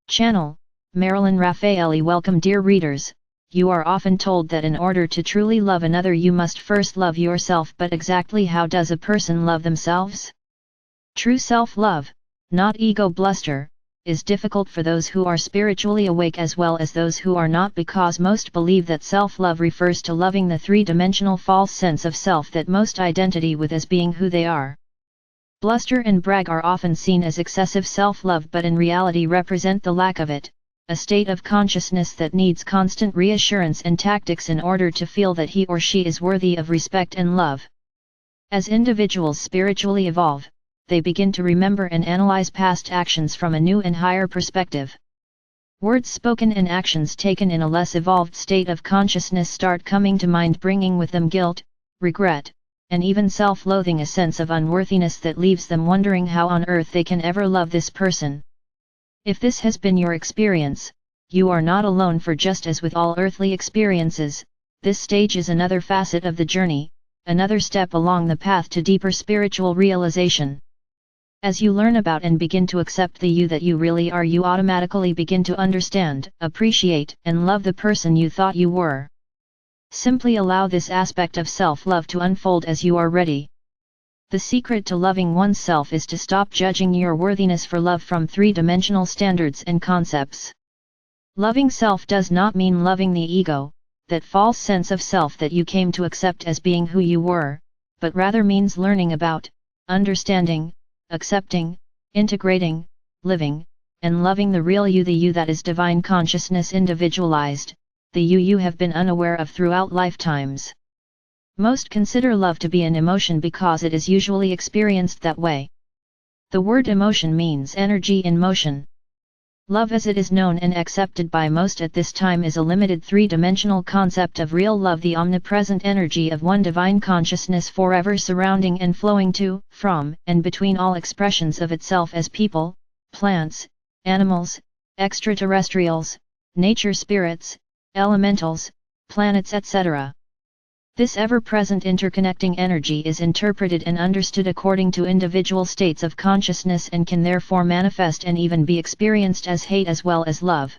Channel, Marilyn Raffaelli. Welcome dear readers. You are often told that in order to truly love another you must first love yourself, but exactly how does a person love themselves? True self-love, not ego bluster, is difficult for those who are spiritually awake as well as those who are not, because most believe that self-love refers to loving the three-dimensional false sense of self that most identity with as being who they are. Bluster and brag are often seen as excessive self-love, but in reality represent the lack of it, a state of consciousness that needs constant reassurance and tactics in order to feel that he or she is worthy of respect and love. As individuals spiritually evolve, they begin to remember and analyze past actions from a new and higher perspective. Words spoken and actions taken in a less evolved state of consciousness start coming to mind, bringing with them guilt, regret, and even self-loathing, a sense of unworthiness that leaves them wondering how on earth they can ever love this person. If this has been your experience, you are not alone, for just as with all earthly experiences, this stage is another facet of the journey, another step along the path to deeper spiritual realization. As you learn about and begin to accept the you that you really are, you automatically begin to understand, appreciate, and love the person you thought you were. Simply allow this aspect of self-love to unfold as you are ready. The secret to loving oneself is to stop judging your worthiness for love from three-dimensional standards and concepts. Loving self does not mean loving the ego, that false sense of self that you came to accept as being who you were, but rather means learning about, understanding, accepting, integrating, living, and loving the real you, the you that is divine consciousness individualized, the you have been unaware of throughout lifetimes. Most consider love to be an emotion because it is usually experienced that way. The word emotion means energy in motion. Love, as it is known and accepted by most at this time, is a limited three-dimensional concept of real love, the omnipresent energy of one divine consciousness forever surrounding and flowing to, from, and between all expressions of itself as people, plants, animals, extraterrestrials, nature spirits, elementals, planets, etc. This ever-present interconnecting energy is interpreted and understood according to individual states of consciousness and can therefore manifest and even be experienced as hate as well as love.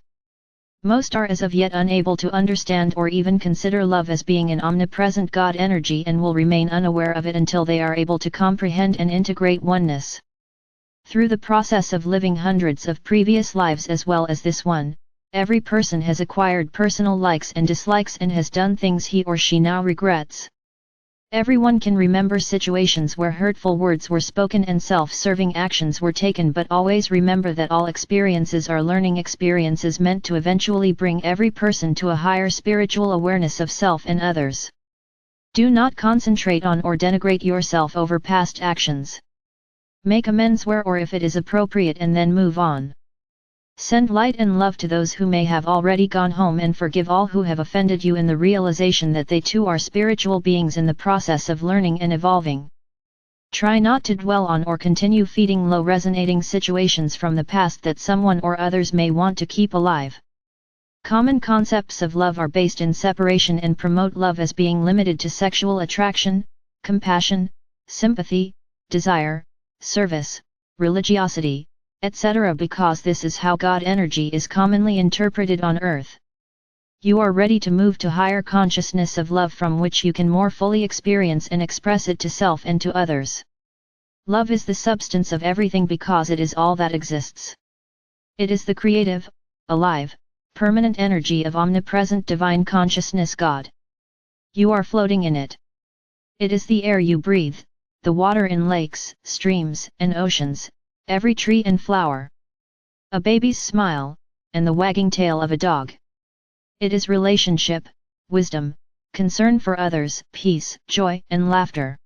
Most are as of yet unable to understand or even consider love as being an omnipresent God energy and will remain unaware of it until they are able to comprehend and integrate oneness. Through the process of living hundreds of previous lives as well as this one, every person has acquired personal likes and dislikes and has done things he or she now regrets. Everyone can remember situations where hurtful words were spoken and self-serving actions were taken, but always remember that all experiences are learning experiences meant to eventually bring every person to a higher spiritual awareness of self and others. Do not concentrate on or denigrate yourself over past actions. Make amends where or if it is appropriate and then move on. Send light and love to those who may have already gone home and forgive all who have offended you in the realization that they too are spiritual beings in the process of learning and evolving. Try not to dwell on or continue feeding low resonating situations from the past that someone or others may want to keep alive. Common concepts of love are based in separation and promote love as being limited to sexual attraction, compassion, sympathy, desire, service, religiosity, etc., because this is how God energy is commonly interpreted on earth. You are ready to move to higher consciousness of love from which you can more fully experience and express it to self and to others. Love is the substance of everything because it is all that exists. It is the creative, alive, permanent energy of omnipresent divine consciousness God. You are floating in it. It is the air you breathe, the water in lakes, streams, and oceans, every tree and flower. A baby's smile, and the wagging tail of a dog. It is relationship, wisdom, concern for others, peace, joy, and laughter.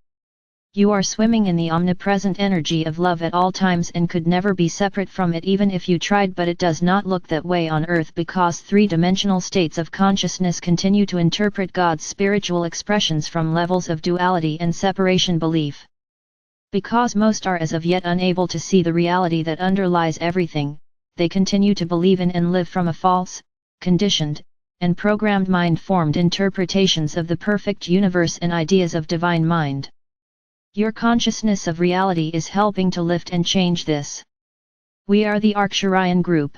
You are swimming in the omnipresent energy of love at all times and could never be separate from it even if you tried, but it does not look that way on earth because three-dimensional states of consciousness continue to interpret God's spiritual expressions from levels of duality and separation belief. Because most are as of yet unable to see the reality that underlies everything, they continue to believe in and live from a false, conditioned, and programmed mind-formed interpretations of the perfect universe and ideas of divine mind. Your consciousness of reality is helping to lift and change this. We are the Arcturian group.